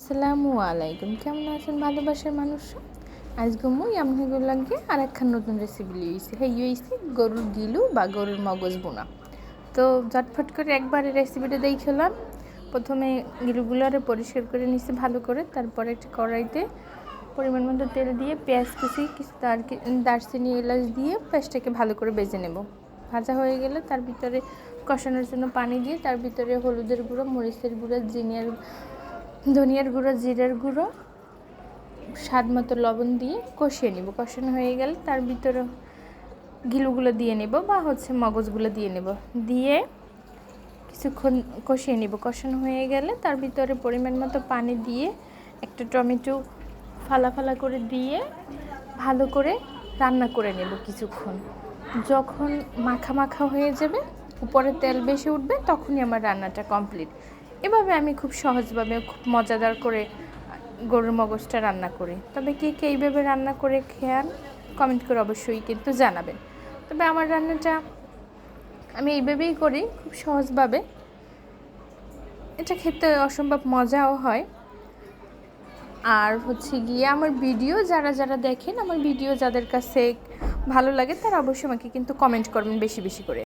আসসালামু আলাইকুম, কেমন আছেন ভালোবাসার মানুষ? আজকে মুই আপনাদের লাগে আর একখান নতুন রেসিপি লিয়েছি। হয়েছি গরুর গিলু বা গরুর মগজ বোনা। তো ঝটফট করে একবারে রেসিপিটা দেখলাম। প্রথমে গিলুগুলোরে পরিষ্কার করে নিচ্ছি ভালো করে, তারপরে একটা কড়াইতে পরিমাণ মতো তেল দিয়ে পেঁয়াজ কুচি কিছু দারচিনি এলাচ দিয়ে পেঁয়াজটাকে ভালো করে ভেজে নেব। ভাজা হয়ে গেলে তার ভিতরে কষানোর জন্য পানি দিয়ে তার ভিতরে হলুদের গুঁড়ো, মরিচের গুঁড়ো, ধনিয়ার গুঁড়ো, জিরার গুঁড়ো, স্বাদ মতো লবণ দিয়ে কষিয়ে নেব। কষানো হয়ে গেলে তার ভিতরে গিলুগুলো দিয়ে নেব বা মগজগুলো দিয়ে নেব, দিয়ে কিছুক্ষণ কষিয়ে নেব। কষানো হয়ে গেলে তার ভিতরে পরিমাণ মতো পানি দিয়ে একটা টমেটো ফালা ফালা করে দিয়ে ভালো করে রান্না করে নেব কিছুক্ষণ। যখন মাখা মাখা হয়ে যাবে, উপরে তেল বেশি উঠবে, তখনই আমার রান্নাটা কমপ্লিট। এভাবে আমি খুব সহজভাবে খুব মজাদার করে গরুর মগজটা রান্না করি। তবে কে কে এইভাবে রান্না করে খেয়ান কমেন্ট করে অবশ্যই কিন্তু জানাবেন। তবে আমার রান্নাটা আমি এইভাবেই করি, খুব সহজভাবে। এটা খেতে অসম্ভব মজাও হয়। আর গিয়ে আমার ভিডিও যারা যারা দেখেন, আমার ভিডিও যাদের কাছে ভালো লাগে তারা অবশ্যই আমাকে কিন্তু কমেন্ট করবেন বেশি বেশি করে।